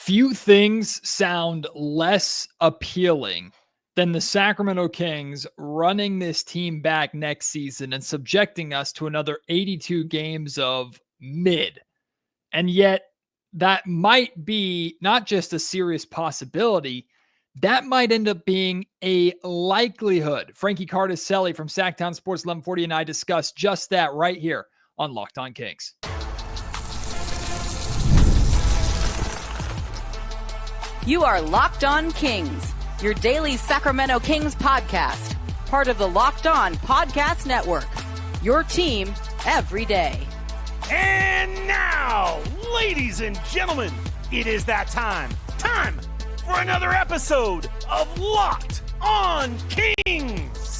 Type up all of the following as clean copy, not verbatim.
Few things sound less appealing than the Sacramento Kings running this team back next season and subjecting us to another 82 games of mid. And yet, that might be not just a serious possibility, that might end up being a likelihood. Frankie Cartoscelli from SacTown Sports 1140 and I discussed just that right here on Locked On Kings. You are Locked On Kings, your daily Sacramento Kings podcast, part of the Locked On Podcast Network, your team every day. And now, ladies and gentlemen, it is that time for another episode of Locked On Kings.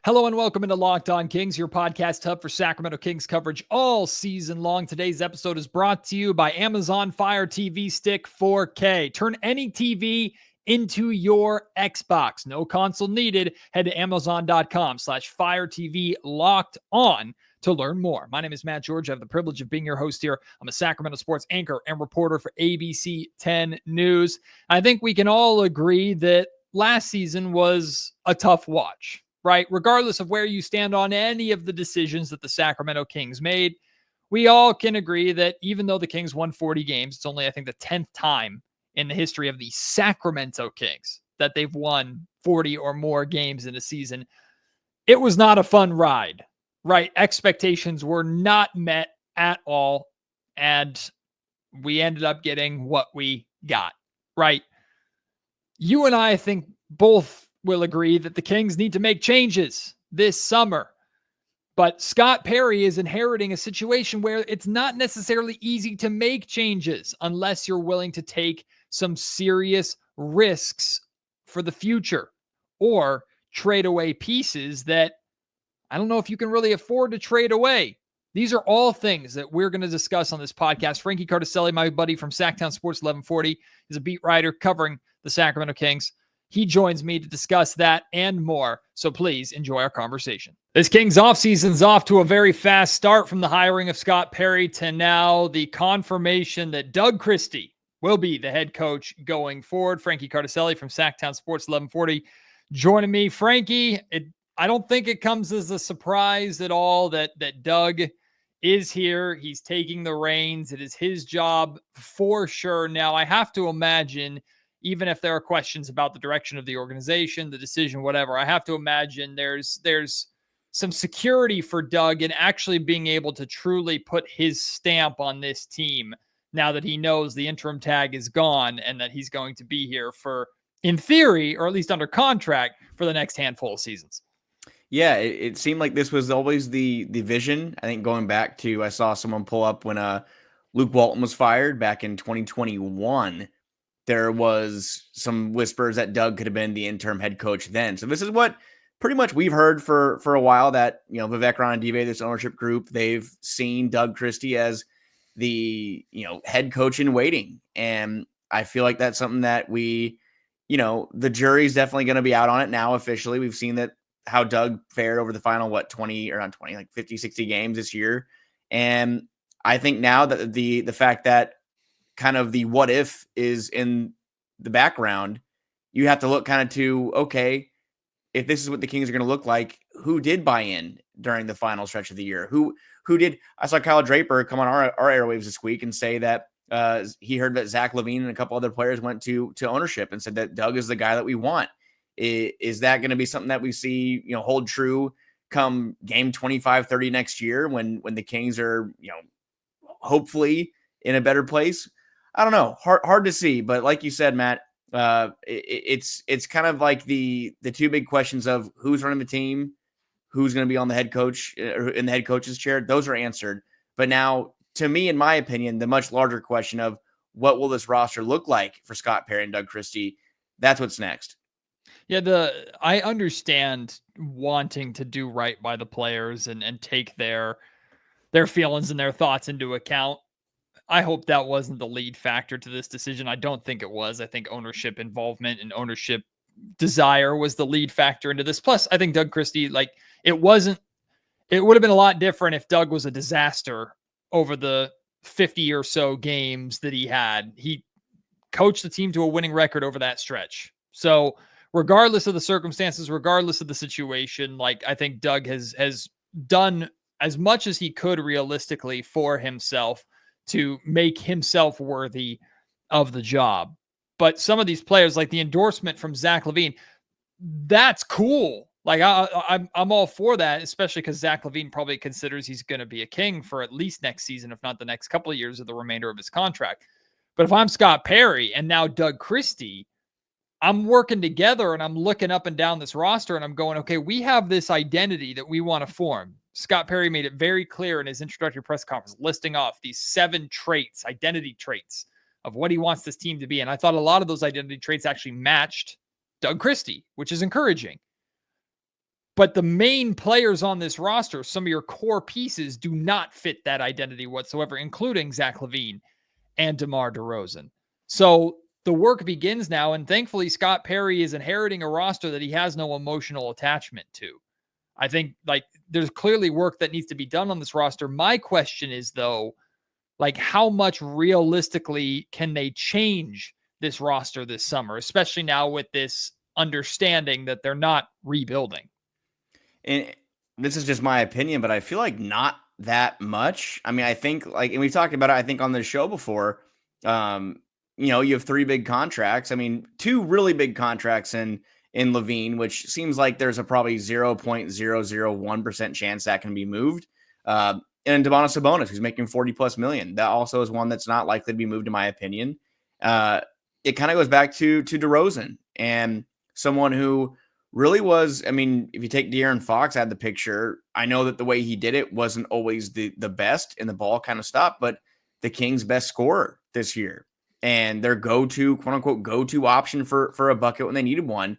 Hello and welcome into Locked On Kings, your podcast hub for Sacramento Kings coverage all season long. Today's episode is brought to you by Amazon Fire TV Stick 4K. Turn any TV into your Xbox. No console needed. Head to Amazon.com/Fire TV Locked On to learn more. My name is Matt George. I have the privilege of being your host here. I'm a Sacramento sports anchor and reporter for ABC 10 News. I think we can all agree that last season was a tough watch, right? Regardless of where you stand on any of the decisions that the Sacramento Kings made, we all can agree that even though the Kings won 40 games, it's only, I think, the 10th time in the history of the Sacramento Kings that they've won 40 or more games in a season. It was not a fun ride, right? Expectations were not met at all, and we ended up getting what we got, right? You and I think both will agree that the Kings need to make changes this summer. But Scott Perry is inheriting a situation where it's not necessarily easy to make changes unless you're willing to take some serious risks for the future or trade away pieces that I don't know if you can really afford to trade away. These are all things that we're going to discuss on this podcast. Frankie Cartoscelli, my buddy from SacTown Sports 1140, is a beat writer covering the Sacramento Kings. He joins me to discuss that and more, so please enjoy our conversation. This Kings offseason's off to a very fast start, from the hiring of Scott Perry to now the confirmation that Doug Christie will be the head coach going forward. Frankie Cartoscelli from SacTown Sports 1140 joining me. Frankie, I don't think it comes as a surprise at all that Doug is here. He's taking the reins. It is his job for sure. Now, I have to imagine, even if there are questions about the direction of the organization, the decision, whatever, I have to imagine there's some security for Doug in actually being able to truly put his stamp on this team now that he knows the interim tag is gone and that he's going to be here for, in theory, or at least under contract, for the next handful of seasons. Yeah, it seemed like this was always the vision. I think going back to, I saw someone pull up when Luke Walton was fired back in 2021. There was some whispers that Doug could have been the interim head coach then. So this is what pretty much we've heard for a while, that, you know, Vivek Ranadive, this ownership group, they've seen Doug Christie as the, you know, head coach in waiting. And I feel like that's something that we, you know, the jury's definitely going to be out on it now officially. We've seen that how Doug fared over the final, 50, 60 games this year. And I think now that the fact that kind of the what if is in the background, you have to look kind of to, okay, if this is what the Kings are going to look like, who did buy in during the final stretch of the year? Who did? I saw Kyle Draper come on our airwaves this week and say that he heard that Zach LaVine and a couple other players went to ownership and said that Doug is the guy that we want. Is that going to be something that we see, you know, hold true come game 25, 30 next year when the Kings are, you know, hopefully in a better place? I don't know. Hard to see. But like you said, Matt, it's kind of like the two big questions of who's running the team, who's going to be on the head coach or in the head coach's chair. Those are answered. But now, to me, in my opinion, the much larger question of what will this roster look like for Scott Perry and Doug Christie, that's what's next. Yeah, I understand wanting to do right by the players and take their feelings and their thoughts into account. I hope that wasn't the lead factor to this decision. I don't think it was. I think ownership involvement and ownership desire was the lead factor into this. Plus, I think Doug Christie, it would have been a lot different if Doug was a disaster over the 50 or so games that he had. He coached the team to a winning record over that stretch. So regardless of the circumstances, regardless of the situation, like I think Doug has done as much as he could realistically for himself to make himself worthy of the job. But some of these players, like the endorsement from Zach LaVine, that's cool. Like I'm all for that, especially because Zach LaVine probably considers he's going to be a King for at least next season, if not the next couple of years of the remainder of his contract. But if I'm Scott Perry and now Doug Christie, I'm working together and I'm looking up and down this roster and I'm going, okay, we have this identity that we want to form. Scott Perry made it very clear in his introductory press conference, listing off these 7 traits, identity traits of what he wants this team to be. And I thought a lot of those identity traits actually matched Doug Christie, which is encouraging. But the main players on this roster, some of your core pieces, do not fit that identity whatsoever, including Zach LaVine and DeMar DeRozan. So the work begins now, and thankfully Scott Perry is inheriting a roster that he has no emotional attachment to. I think like there's clearly work that needs to be done on this roster. My question is though, like how much realistically can they change this roster this summer, especially now with this understanding that they're not rebuilding? And this is just my opinion, but I feel like not that much. I mean, I think like, and we've talked about it, I think on the show before, you know, you have 3 big contracts. I mean, 2 really big contracts in LaVine, which seems like there's a probably 0.001% chance that can be moved. And Domantas Sabonis, who's making $40+ million. That also is one that's not likely to be moved, in my opinion. It kind of goes back to DeRozan and someone who really was, I mean, if you take De'Aaron Fox out of the picture, I know that the way he did it wasn't always the best and the ball kind of stopped, but the Kings' best scorer this year and their go-to, quote unquote, go-to option for a bucket when they needed one.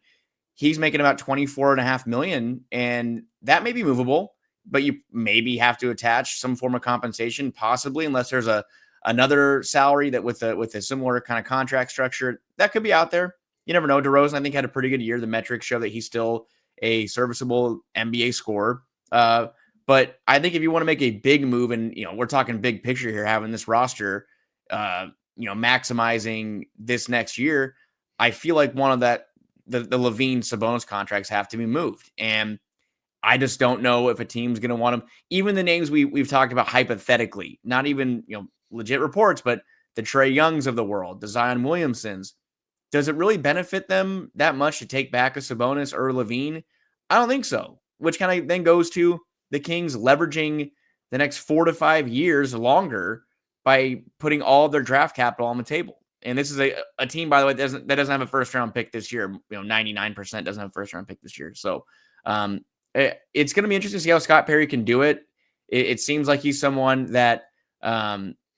He's making about $24.5 million, and that may be movable, but you maybe have to attach some form of compensation, possibly, unless there's another salary that with a similar kind of contract structure that could be out there. You never know. DeRozan, I think, had a pretty good year. The metrics show that he's still a serviceable NBA scorer. But I think if you want to make a big move, and you know, we're talking big picture here, having this roster, you know, maximizing this next year, I feel like one of the LaVine Sabonis contracts have to be moved. And I just don't know if a team's going to want them. Even the names we've talked about hypothetically, not even, you know, legit reports, but the Trae Youngs of the world, the Zion Williamsons. Does it really benefit them that much to take back a Sabonis or LaVine? I don't think so, which kind of then goes to the Kings leveraging the next 4 to 5 years longer by putting all of their draft capital on the table. And this is a team, by the way, that doesn't have a first-round pick this year. You know, 99% doesn't have a first-round pick this year. So it's going to be interesting to see how Scott Perry can do it. It seems like he's someone that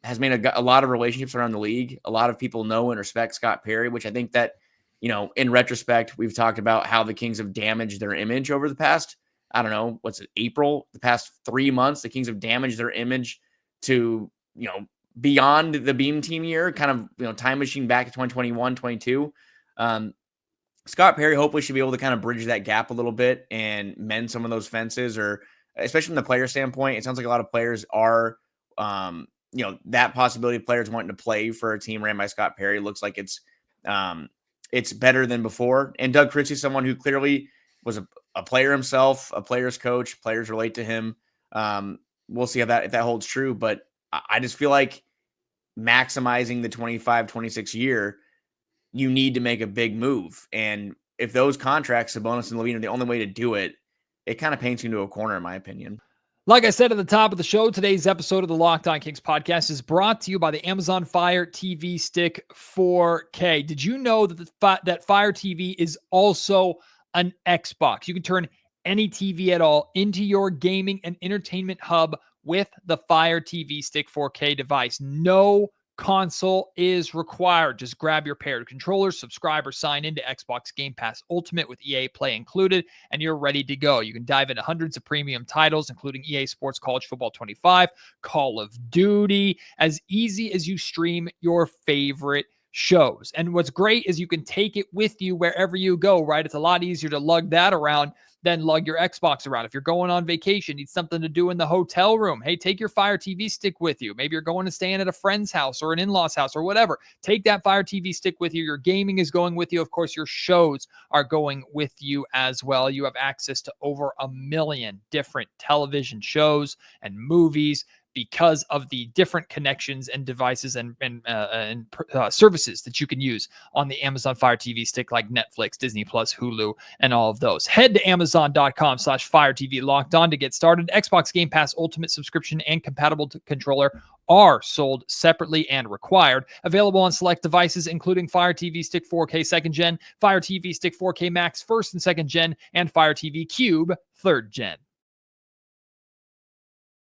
has made a lot of relationships around the league. A lot of people know and respect Scott Perry, which I think that, you know, in retrospect, we've talked about how the Kings have damaged their image over the past, I don't know, the past 3 months, the Kings have damaged their image to, you know, beyond the Beam Team year, kind of, you know, time machine back to 2021, 22. Scott Perry hopefully should be able to kind of bridge that gap a little bit and mend some of those fences, or especially from the player standpoint. It sounds like a lot of players are, you know, that possibility of players wanting to play for a team ran by Scott Perry looks like it's better than before. And Doug Christie, someone who clearly was a player himself, a player's coach, players relate to him. We'll see if that holds true, but I just feel like maximizing the 25-26 year, you need to make a big move. And if those contracts, Sabonis and LaVine, are the only way to do it, it kind of paints you into a corner, in my opinion. Like I said at the top of the show, today's episode of the Locked On Kings podcast is brought to you by the Amazon Fire TV Stick 4K. Did you know that that Fire TV is also an Xbox? You can turn any TV at all into your gaming and entertainment hub with the Fire TV Stick 4K device. No console is required. Just grab your paired controllers, subscribe or sign into Xbox Game Pass Ultimate with EA Play included, and you're ready to go. You can dive into hundreds of premium titles, including EA Sports College Football 25, Call of Duty, as easy as you stream your favorite shows. And what's great is you can take it with you wherever you go, right? It's a lot easier to lug that around than lug your Xbox around. If you're going on vacation, need something to do in the hotel room, hey, take your Fire TV stick with you. Maybe you're going to stay in at a friend's house or an in-law's house or whatever. Take that Fire TV stick with you. Your gaming is going with you. Of course, your shows are going with you as well. You have access to over 1 million different television shows and movies because of the different connections and devices and services that you can use on the Amazon Fire TV stick, like Netflix, Disney Plus, Hulu, and all of those. Head to Amazon.com/Fire TV Locked On to get started. Xbox Game Pass Ultimate subscription and compatible controller are sold separately and required. Available on select devices, including Fire TV Stick 4K 2nd Gen, Fire TV Stick 4K Max 1st and 2nd Gen, and Fire TV Cube 3rd Gen.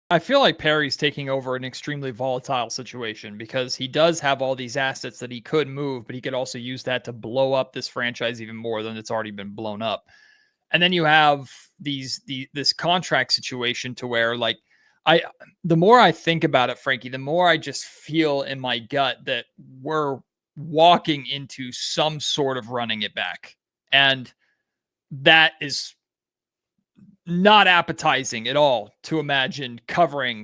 I feel like Perry's taking over an extremely volatile situation because he does have all these assets that he could move, but he could also use that to blow up this franchise even more than it's already been blown up. And then you have this contract situation to where, like, the more I think about it, Frankie, the more I just feel in my gut that we're walking into some sort of running it back. And that is not appetizing at all to imagine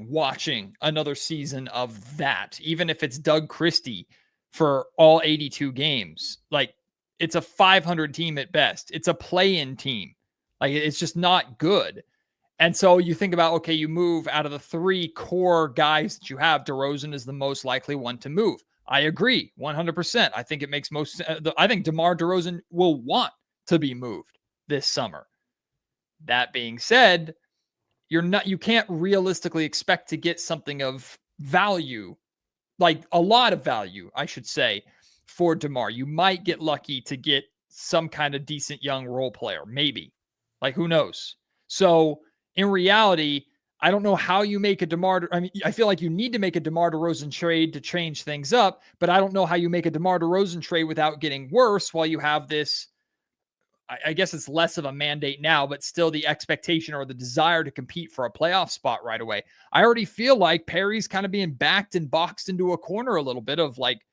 watching another season of that, even if it's Doug Christie for all 82 games. Like, it's a 500 team at best. It's a play-in team. Like, it's just not good. And so you think about, okay, you move out of the 3 core guys that you have. DeRozan is the most likely one to move. I agree 100%. I think it makes I think DeMar DeRozan will want to be moved this summer. That being said, you can't realistically expect to get something of value, like a lot of value, I should say, for DeMar. You might get lucky to get some kind of decent young role player, maybe. Like, who knows? So in reality, I don't know how you make a DeMar. I mean, I feel like you need to make a DeMar DeRozan trade to change things up, but I don't know how you make a DeMar DeRozan trade without getting worse while you have this. I guess it's less of a mandate now, but still the expectation or the desire to compete for a playoff spot right away. I already feel like Perry's kind of being backed and boxed into a corner a little bit of, like,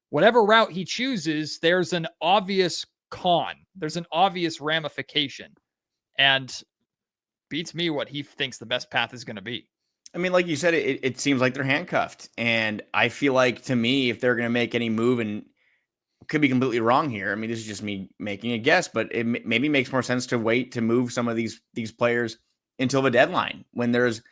whatever route he chooses, there's an obvious con. There's an obvious ramification. And beats me what he thinks the best path is going to be. I mean, like you said, it seems like they're handcuffed. And I feel like, to me, if they're going to make any move, and could be completely wrong here. I mean, this is just me making a guess, but it maybe makes more sense to wait to move some of these players until the deadline, when there's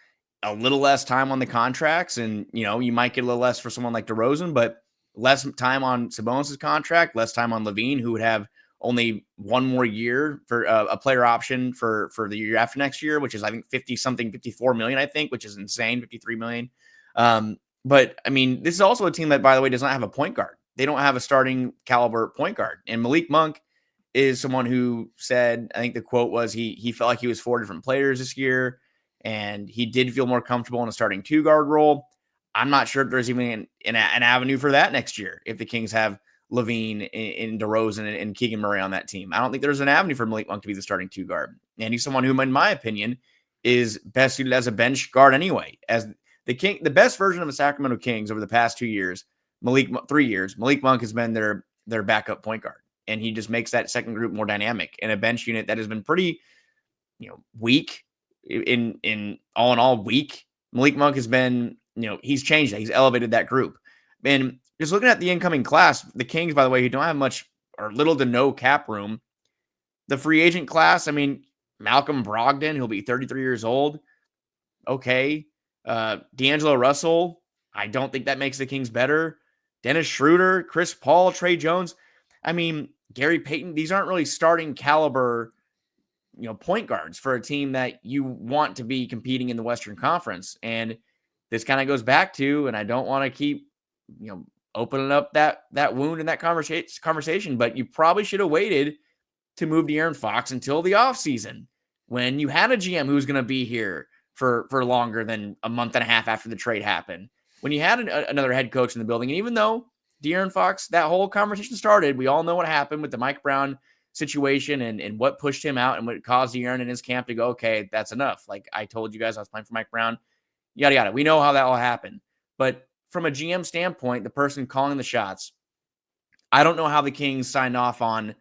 a little less time on the contracts. And, you might get a little less for someone like DeRozan, but less time on Sabonis' contract, less time on Levine, who would have only 1 more year for a player option for the year after next year, which is, I think, 54 million, I think, which is insane, 53 million. But I mean, this is also a team that, by the way, does not have a point guard. They don't have a starting caliber point guard. And Malik Monk is someone who said, I think the quote was, he felt like he was 4 different players this year, and he did feel more comfortable in a starting 2-guard role. I'm not sure if there's even an avenue for that next year if the Kings have Levine and DeRozan and Keegan Murray on that team. I don't think there's an avenue for Malik Monk to be the starting 2-guard. And he's someone who, in my opinion, is best suited as a bench guard anyway. As the best version of the Sacramento Kings over the past 2 years, 3 years, Malik Monk has been their backup point guard. And he just makes that second group more dynamic. And a bench unit that has been pretty, weak in all weak. Malik Monk has been, he's changed that. He's elevated that group. And just looking at the incoming class, the Kings, by the way, who don't have much or little to no cap room, the free agent class, I mean, Malcolm Brogdon, he'll be 33 years old. Okay. D'Angelo Russell, I don't think that makes the Kings better. Dennis Schroeder, Chris Paul, Trey Jones. I mean, Gary Payton, these aren't really starting caliber, point guards for a team that you want to be competing in the Western Conference. And this kind of goes back to, and I don't want to keep, opening up that wound in that conversation, but you probably should have waited to move De'Aaron Fox until the offseason, when you had a GM who was going to be here for longer than a month and a half after the trade happened, when you had another head coach in the building. And even though De'Aaron Fox, that whole conversation started, we all know what happened with the Mike Brown situation and what pushed him out and what caused De'Aaron and his camp to go, okay, that's enough. Like, I told you guys I was playing for Mike Brown, yada, yada. We know how that all happened. But from a GM standpoint, the person calling the shots, I don't know how the Kings signed off on,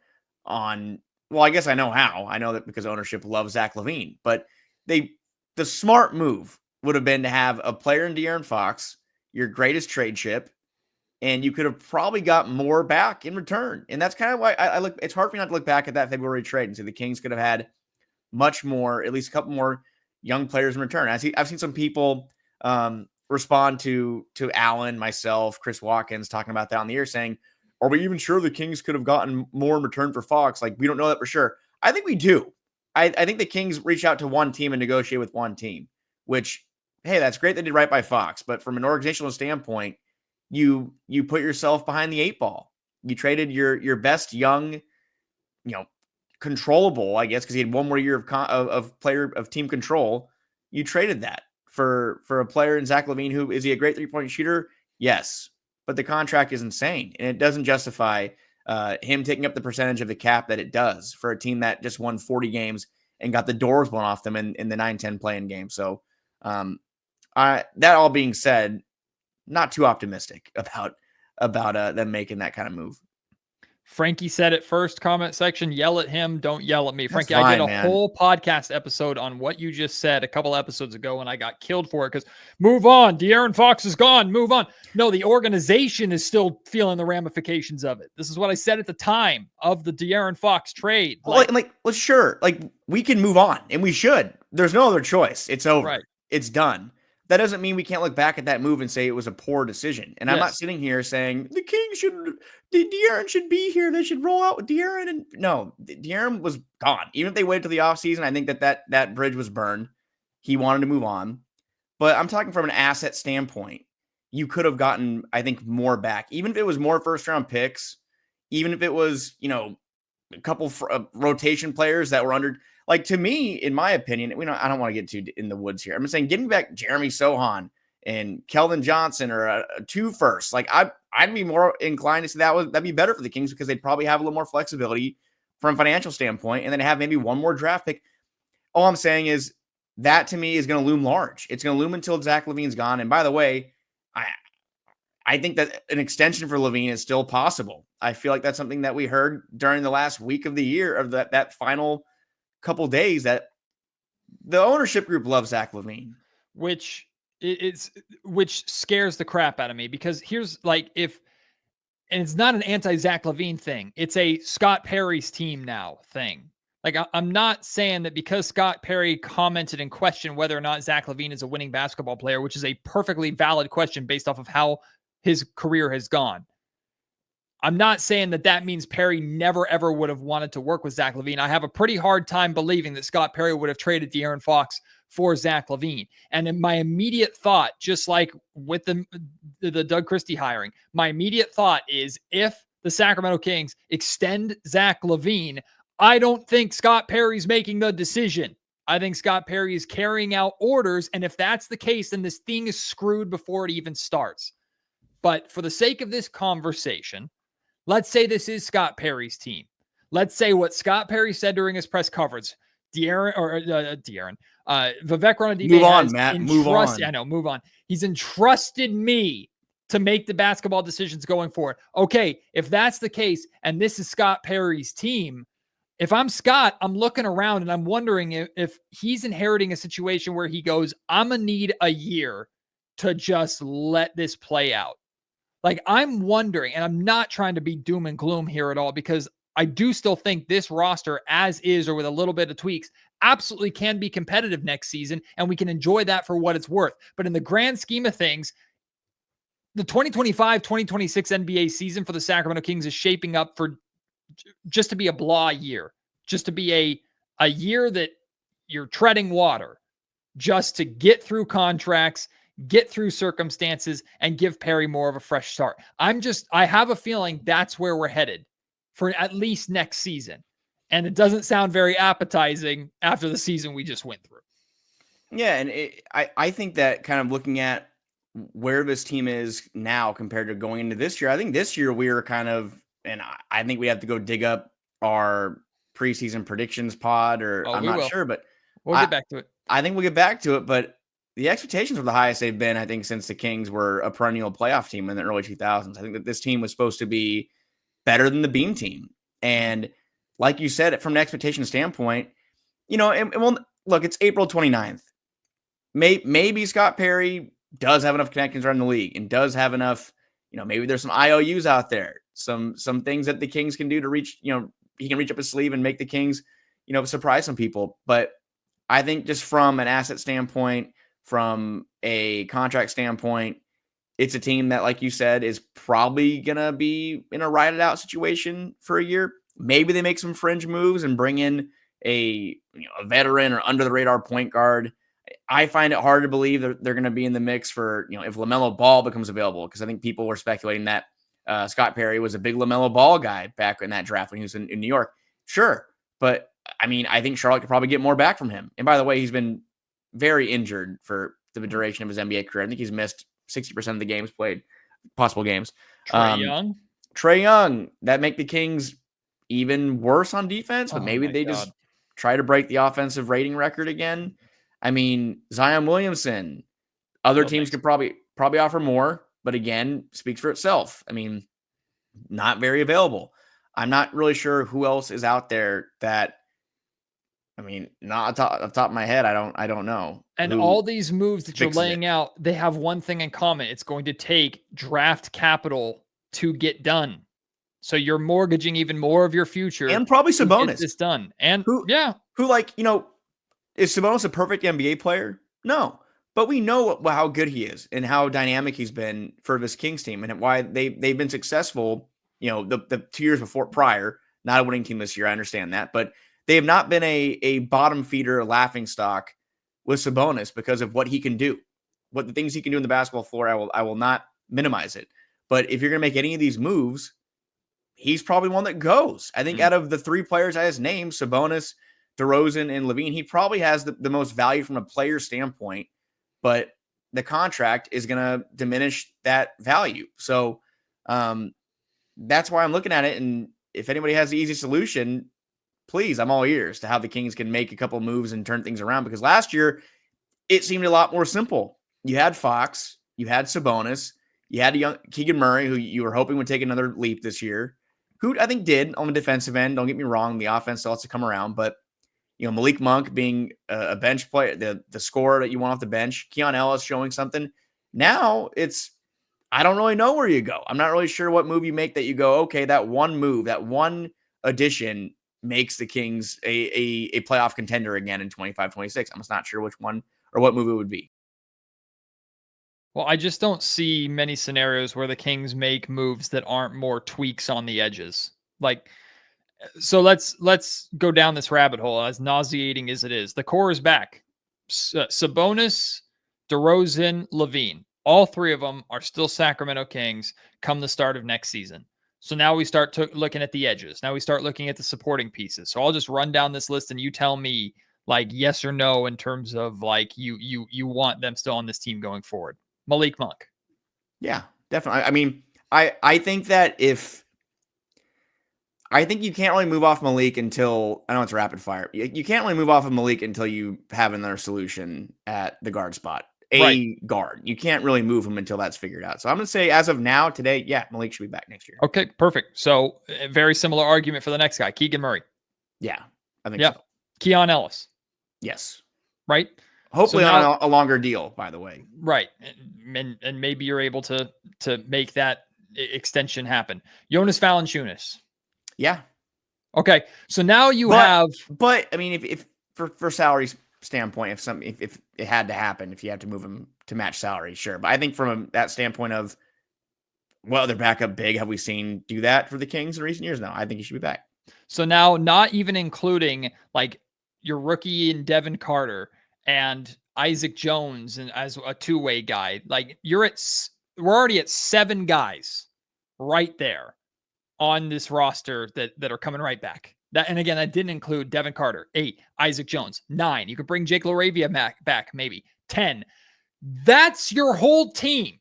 well, I guess I know how. I know that because ownership loves Zach LaVine, but the smart move would have been to have a player in De'Aaron Fox, your greatest trade chip, and you could have probably got more back in return. And that's kind of why I look, it's hard for me not to look back at that February trade and say the Kings could have had much more, at least a couple more young players in return. I've seen some people respond to Allen, myself, Chris Watkins talking about that on the air saying, are we even sure the Kings could have gotten more in return for Fox? Like, we don't know that for sure. I think we do. I think the Kings reached out to one team and negotiate with one team, which, hey, that's great. They did right by Fox. But from an organizational standpoint, you put yourself behind the 8 ball. You traded your best young, controllable, I guess, because he had one more year of team control. You traded that for a player in Zach LaVine, who is he a great 3-point shooter? Yes. But the contract is insane, and it doesn't justify him taking up the percentage of the cap that it does for a team that just won 40 games and got the doors blown off them in the 9-10 play-in game. So that all being said, not too optimistic about them making that kind of move. Frankie said it first, comment section, yell at him, don't yell at me. That's Frankie, fine, I did a whole podcast episode on what you just said a couple episodes ago, and I got killed for it because move on. De'Aaron Fox is gone. Move on. No, the organization is still feeling the ramifications of it. This is what I said at the time of the De'Aaron Fox trade. Well, sure. Like, we can move on, and we should. There's no other choice. It's over. Right. It's done. That doesn't mean we can't look back at that move and say it was a poor decision. And I'm not sitting here saying the Kings De'Aaron should be here. They should roll out with De'Aaron. And no, De'Aaron was gone. Even if they waited till the offseason, I think that bridge was burned. He wanted to move on. But I'm talking from an asset standpoint. You could have gotten, I think, more back. Even if it was more first-round picks, even if it was, a couple rotation players that were under. Like, to me, in my opinion, I don't want to get too in the woods here. I'm just saying, getting back Jeremy Sohan and Keldon Johnson or a 2 first, like I'd be more inclined to say that'd be better for the Kings because they'd probably have a little more flexibility from a financial standpoint, and then have maybe one more draft pick. All I'm saying is that to me is going to loom large. It's going to loom until Zach LaVine's gone. And by the way, I think that an extension for LaVine is still possible. I feel like that's something that we heard during the last week of the year, of that final couple days, that the ownership group loves Zach LaVine, which scares the crap out of me, because here's and it's not an anti-Zach LaVine thing. It's a Scott Perry's team now thing. Like, I'm not saying that because Scott Perry commented and questioned whether or not Zach LaVine is a winning basketball player, which is a perfectly valid question based off of how his career has gone. I'm not saying that means Perry never, ever would have wanted to work with Zach LaVine. I have a pretty hard time believing that Scott Perry would have traded De'Aaron Fox for Zach LaVine. And in my immediate thought, just like with the Doug Christie hiring, my immediate thought is, if the Sacramento Kings extend Zach LaVine, I don't think Scott Perry's making the decision. I think Scott Perry is carrying out orders. And if that's the case, then this thing is screwed before it even starts. But for the sake of this conversation, let's say this is Scott Perry's team. Let's say what Scott Perry said during his press conference. Vivek Ranadive. Move on, Matt. Move on. I know, move on. He's entrusted me to make the basketball decisions going forward. Okay, if that's the case, and this is Scott Perry's team, if I'm Scott, I'm looking around and I'm wondering if he's inheriting a situation where he goes, I'm going to need a year to just let this play out. Like, I'm wondering, and I'm not trying to be doom and gloom here at all, because I do still think this roster, as is or with a little bit of tweaks, absolutely can be competitive next season, and we can enjoy that for what it's worth. But in the grand scheme of things, the 2025-2026 NBA season for the Sacramento Kings is shaping up for just to be a blah year, just to be a year that you're treading water, just to get through contracts, get through circumstances, and give Perry more of a fresh start. I have a feeling that's where we're headed for at least next season. And it doesn't sound very appetizing after the season we just went through. Yeah, and I think that kind of looking at where this team is now compared to going into this year, I think this year we are kind of, and I think we have to go dig up our preseason predictions pod, or I'm not sure, but we'll get back to it. I think we'll get back to it, but the expectations were the highest they've been, I think, since the Kings were a perennial playoff team in the early 2000s. I think that this team was supposed to be better than the Beam team. And like you said, from an expectation standpoint, and well, look, it's April 29th. Maybe Scott Perry does have enough connections around the league and does have enough, maybe there's some IOUs out there, some things that the Kings can do to reach, he can reach up his sleeve and make the Kings, surprise some people. But I think just from an asset standpoint, from a contract standpoint, it's a team that, like you said, is probably going to be in a ride it out situation for a year. Maybe they make some fringe moves and bring in a veteran or under the radar point guard. I find it hard to believe that they're going to be in the mix for, if LaMelo Ball becomes available, because I think people were speculating that Scott Perry was a big LaMelo Ball guy back in that draft when he was in New York. Sure. But I mean, I think Charlotte could probably get more back from him. And by the way, he's been very injured for the duration of his NBA career. I think he's missed 60% of the games played, possible games. Trae Young, that make the Kings even worse on defense, but maybe they just try to break the offensive rating record again. I mean, Zion Williamson, other teams could probably offer more, but again, speaks for itself. I mean, not very available. I'm not really sure who else is out there that, not off the top of my head. I don't know. And all these moves that you're laying out, they have one thing in common. It's going to take draft capital to get done. So you're mortgaging even more of your future. And probably Sabonis. It's done. And who is Sabonis a perfect NBA player? No. But we know how good he is and how dynamic he's been for this Kings team and why they've been successful, the 2 years prior, not a winning team this year. I understand that. But they have not been a bottom feeder laughing stock with Sabonis because of what he can do, what the things he can do in the basketball floor. I will not minimize it. But if you're going to make any of these moves, he's probably one that goes. I think out of the three players I just named, Sabonis, DeRozan, and LaVine, he probably has the most value from a player standpoint, but the contract is going to diminish that value. So that's why I'm looking at it. And if anybody has the easy solution, please, I'm all ears to how the Kings can make a couple moves and turn things around, because last year it seemed a lot more simple. You had Fox, you had Sabonis, you had a young Keegan Murray, who you were hoping would take another leap this year, who I think did on the defensive end. Don't get me wrong, the offense still has to come around, but Malik Monk being a bench player, the scorer that you want off the bench, Keon Ellis showing something. Now I don't really know where you go. I'm not really sure what move you make that you go, okay, that one move, that one addition makes the Kings a playoff contender again in 25-26. I'm just not sure which one or what move it would be. Well, I just don't see many scenarios where the Kings make moves that aren't more tweaks on the edges. So let's go down this rabbit hole, as nauseating as it is. The core is back. Sabonis, DeRozan, LaVine. All three of them are still Sacramento Kings come the start of next season. So now we start looking at the edges. Now we start looking at the supporting pieces. So I'll just run down this list and you tell me yes or no in terms of you want them still on this team going forward. Malik Monk. Yeah, definitely. I mean, I think that I think you can't really move off Malik until, I know it's rapid fire. You can't really move off of Malik until you have another solution at the guard spot. Guard. You can't really move him until that's figured out. So I'm going to say as of now, today, yeah, Malik should be back next year. Okay, perfect. So a very similar argument for the next guy, Keegan Murray. Yeah, I think so. Keon Ellis. Yes. Right? Hopefully on a longer deal, by the way. Right. And maybe you're able to make that extension happen. Jonas Valanciunas. Yeah. Okay. So now But I mean, if for salaries standpoint, if it had to happen, if you had to move him to match salary, sure. But I think from that standpoint of what other backup big have we seen do that for the Kings in recent years? No, I think he should be back. So now, not even including your rookie in Devin Carter and Isaac Jones and as a two-way guy, we're already at 7 guys right there on this roster that are coming right back. And again, that didn't include Devin Carter. 8, Isaac Jones. 9. You could bring Jake LaRavia back, maybe. 10. That's your whole team.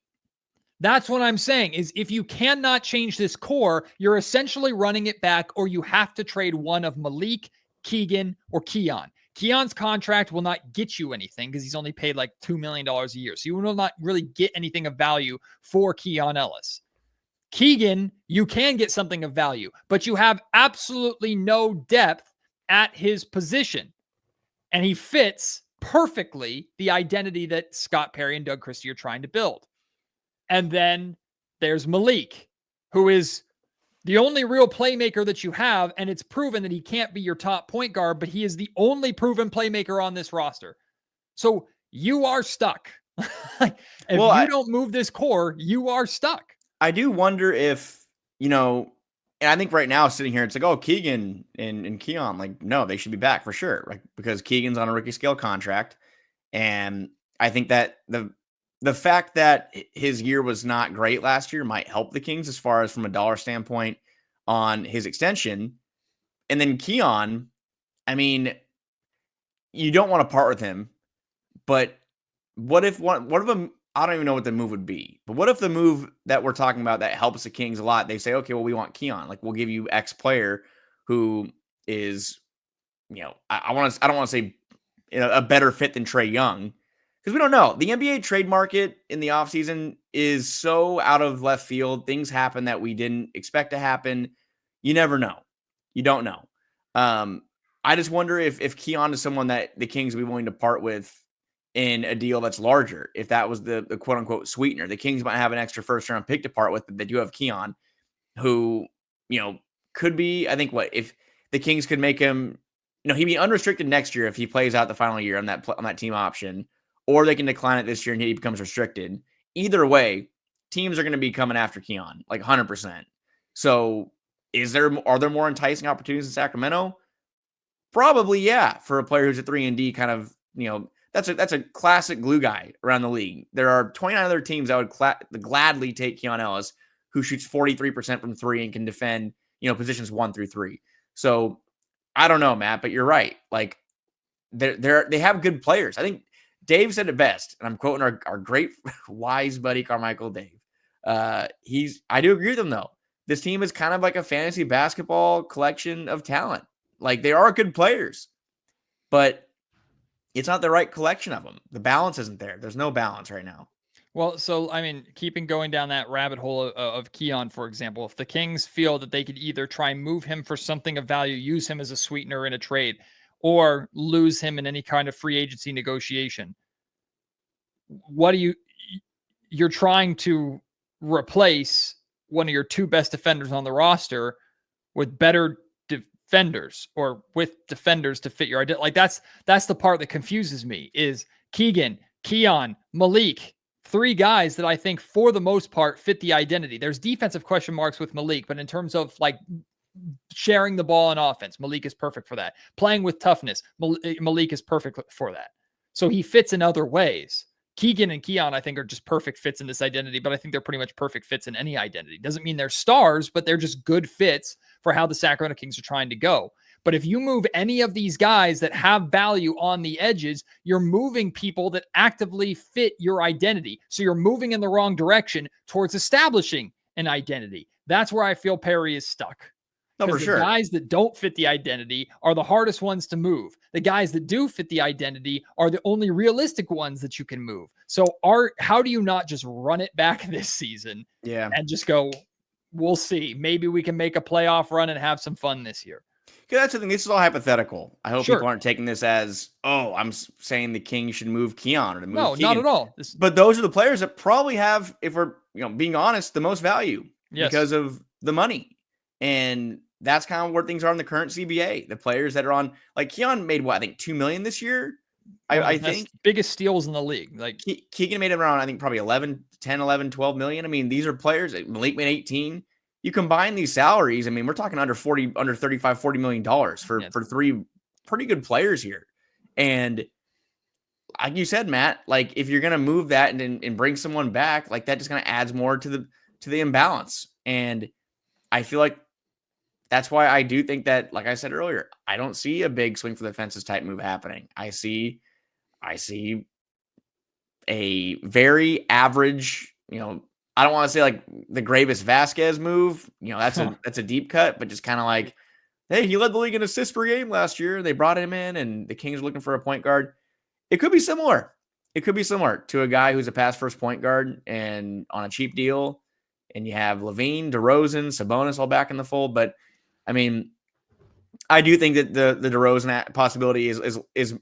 That's what I'm saying, is if you cannot change this core, you're essentially running it back, or you have to trade one of Malik, Keegan, or Keon. Keon's contract will not get you anything because he's only paid $2 million a year. So you will not really get anything of value for Keon Ellis. Keegan, you can get something of value, but you have absolutely no depth at his position. And he fits perfectly the identity that Scott Perry and Doug Christie are trying to build. And then there's Malik, who is the only real playmaker that you have, and it's proven that he can't be your top point guard, but he is the only proven playmaker on this roster. So you are stuck. If you don't move this core, you are stuck. I do wonder if, and I think right now sitting here, it's like, oh, Keegan and Keon, like, no, they should be back for sure, right? Because Keegan's on a rookie scale contract. And I think that the fact that his year was not great last year might help the Kings as far as from a dollar standpoint on his extension. And then Keon, I mean, you don't want to part with him, but what if one of them, I don't even know what the move would be, but what if the move that we're talking about that helps the Kings a lot, they say, okay, well, we want Keon, like we'll give you X player who is, I don't want to say a better fit than Trae Young, because we don't know. The NBA trade market in the offseason is so out of left field. Things happen that we didn't expect to happen. You never know. You don't know. I just wonder if Keon is someone that the Kings would be willing to part with in a deal that's larger. If that was the quote unquote sweetener, the Kings might have an extra first round pick to part with, but they do have Keon, who, could be, I think if the Kings could make him, he'd be unrestricted next year if he plays out the final year on that team option, or they can decline it this year and he becomes restricted. Either way, teams are going to be coming after Keon, like 100%. So are there more enticing opportunities in Sacramento? Probably, yeah, for a player who's a 3-and-D kind of, that's a classic glue guy around the league. There are 29 other teams that would gladly take Keon Ellis, who shoots 43% from three and can defend, positions 1 through 3. So I don't know, Matt, but you're right. Like they have good players. I think Dave said it best, and I'm quoting our great wise buddy Carmichael Dave. I do agree with him though. This team is kind of like a fantasy basketball collection of talent. Like they are good players, but it's not the right collection of them. The balance isn't there. There's no balance right now. Well, so, I mean, keeping going down that rabbit hole of Keon, for example, if the Kings feel that they could either try and move him for something of value, use him as a sweetener in a trade, or lose him in any kind of free agency negotiation, you're trying to replace one of your two best defenders on the roster with better defenders, or with defenders to fit your idea. Like that's the part that confuses me is Keegan, Keon, Malik, 3 guys that I think for the most part fit the identity. There's defensive question marks with Malik, but in terms of like sharing the ball in offense, Malik is perfect for that. Playing with toughness, Malik is perfect for that. So he fits in other ways. Keegan and Keon, I think, are just perfect fits in this identity, but I think they're pretty much perfect fits in any identity. Doesn't mean they're stars, but they're just good fits for how the Sacramento Kings are trying to go. But if you move any of these guys that have value on the edges, you're moving people that actively fit your identity. So you're moving in the wrong direction towards establishing an identity. That's where I feel Perry is stuck. No, for sure. The guys that don't fit the identity are the hardest ones to move. The guys that do fit the identity are the only realistic ones that you can move. So how do you not just run it back this season? Yeah. And just go, we'll see. Maybe we can make a playoff run and have some fun this year. Because that's the thing. This is all hypothetical. I hope people aren't taking this as, oh, I'm saying the Kings should move Keon or to move Keegan. Not at all. But those are the players that probably have, if we're being honest, the most value because of the money. And that's kind of where things are in the current CBA. The players that are on, like Keon made what, I think $2 million this year. I think biggest steals in the league. Like Keegan made around, I think probably 12 million. I mean, these are players. Malik made 18. You combine these salaries, I mean, we're talking under $40 million for 3 pretty good players here. And like you said, Matt, like if you're going to move that and bring someone back, like that just kind of adds more to the imbalance. And I feel like that's why I do think that, like I said earlier, I don't see a big swing for the fences type move happening. I see a very average, I don't want to say like the Gravis Vasquez move. That's a deep cut, but just kind of like, hey, he led the league in assists per game last year. They brought him in, and the Kings are looking for a point guard. It could be similar. It could be similar to a guy who's a pass first point guard and on a cheap deal, and you have Levine, DeRozan, Sabonis all back in the fold. But I mean, I do think that the DeRozan possibility is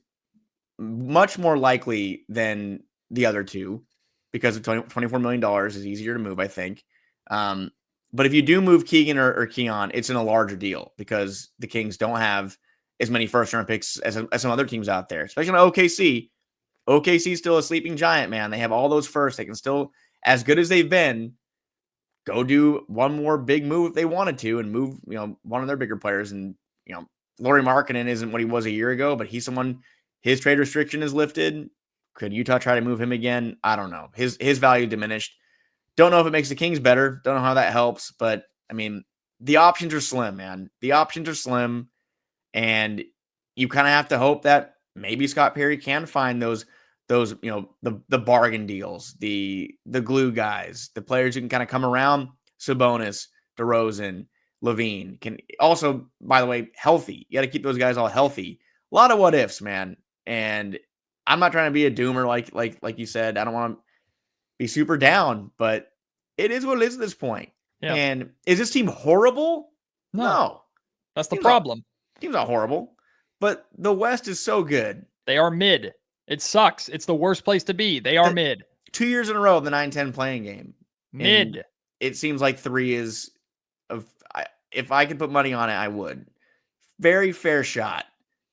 much more likely than the other two because of $24 million is easier to move, I think. But if you do move Keegan or Keon, it's in a larger deal because the Kings don't have as many first-round picks as some other teams out there, especially on OKC. OKC is still a sleeping giant, man. They have all those firsts. They can still, as good as they've been, go do one more big move if they wanted to and move, one of their bigger players. And, Lauri Markkanen isn't what he was a year ago, but he's someone, his trade restriction is lifted. Could Utah try to move him again? I don't know. His value diminished. Don't know if it makes the Kings better. Don't know how that helps. But, I mean, the options are slim, man. The options are slim. And you kind of have to hope that maybe Scott Perry can find those the bargain deals, the glue guys, the players who can kind of come around. Sabonis, DeRozan, Levine can also, by the way, healthy. You got to keep those guys all healthy. A lot of what ifs, man. And I'm not trying to be a doomer like you said. I don't want to be super down, but it is what it is at this point. Yeah. And is this team horrible? No. That's the problem. Team's not horrible, but the West is so good. They are mid. It sucks. It's the worst place to be. They are mid. 2 years in a row of the 9-10 playing game. Mid. And it seems like 3 is if I could put money on it, I would. Very fair shot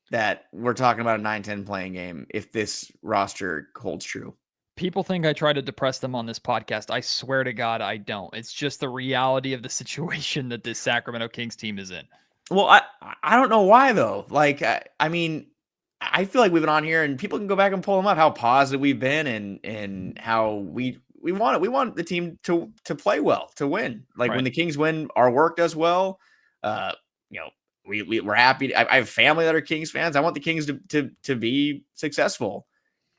that we're talking about a 9-10 playing game if this roster holds true. People think I try to depress them on this podcast. I swear to God, I don't. It's just the reality of the situation that this Sacramento Kings team is in. Well, I don't know why, though. Like, I mean, I feel like we've been on here and people can go back and pull them up, how positive we've been and how we want it. We want the team to play well, to win. Like when the Kings win, our work does well. We're happy. I have family that are Kings fans. I want the Kings to be successful.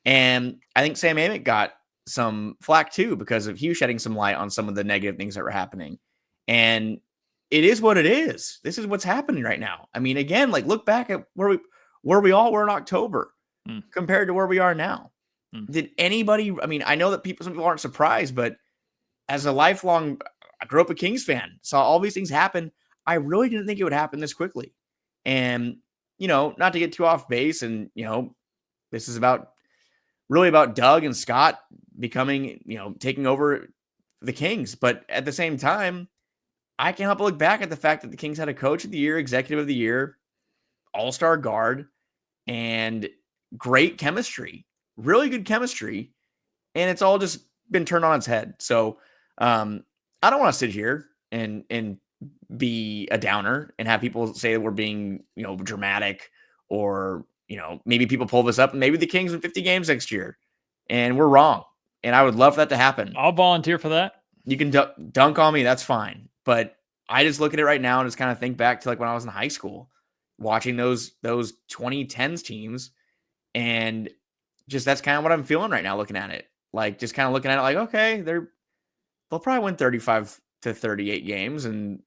And I think Sam Amick got some flack too because of he was shedding some light on some of the negative things that were happening. And it is what it is. This is what's happening right now. I mean, again, like look back at where we all were in October compared to where we are now. Did anybody, I mean, I know that some people aren't surprised, but as a lifelong, I grew up a Kings fan, saw all these things happen. I really didn't think it would happen this quickly. And, not to get too off base and, this is really about Doug and Scott becoming, taking over the Kings. But at the same time, I can't help but look back at the fact that the Kings had a coach of the year, executive of the year, all-star guard, and great chemistry, really good chemistry. And it's all just been turned on its head. So I don't want to sit here and be a downer and have people say that we're being, dramatic or, maybe people pull this up and maybe the Kings win 50 games next year and we're wrong. And I would love for that to happen. I'll volunteer for that. You can dunk on me. That's fine. But I just look at it right now and just kind of think back to like when I was in high school, watching those 2010s teams. And just, that's kind of what I'm feeling right now, looking at it. Like, just kind of looking at it like, okay, they'll probably win 35 to 38 games and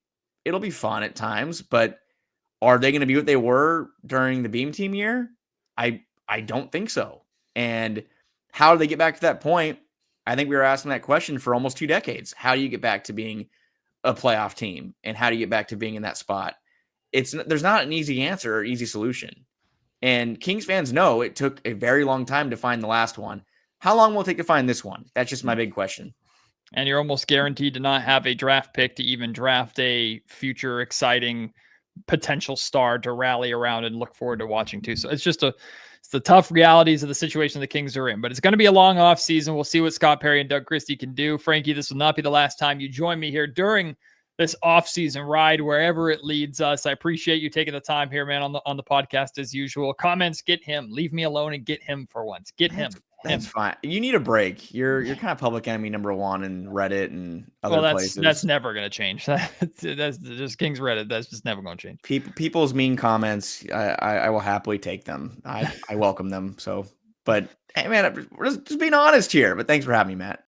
it'll be fun at times, but are they going to be what they were during the Beam Team year? I don't think so. And how do they get back to that point? I think we were asking that question for almost 2 decades. How do you get back to being a playoff team? And how do you get back to being in that spot? There's not an easy answer or easy solution. And Kings fans know it took a very long time to find the last one. How long will it take to find this one? That's just my big question. And you're almost guaranteed to not have a draft pick to even draft a future exciting potential star to rally around and look forward to watching too. So it's just it's the tough realities of the situation the Kings are in, but it's going to be a long off season. We'll see what Scott Perry and Doug Christie can do. Frankie, this will not be the last time you join me here during this off-season ride, wherever it leads us. I appreciate you taking the time here, man, on the podcast as usual. Comments, get him. Leave me alone and get him for once. Get him. That's fine. You need a break. You're kind of public enemy number one in Reddit and other places. That's never going to change. That's just Kings Reddit. That's just never going to change. People's mean comments, I will happily take them. I welcome them. So, but hey, man, we're just being honest here. But thanks for having me, Matt.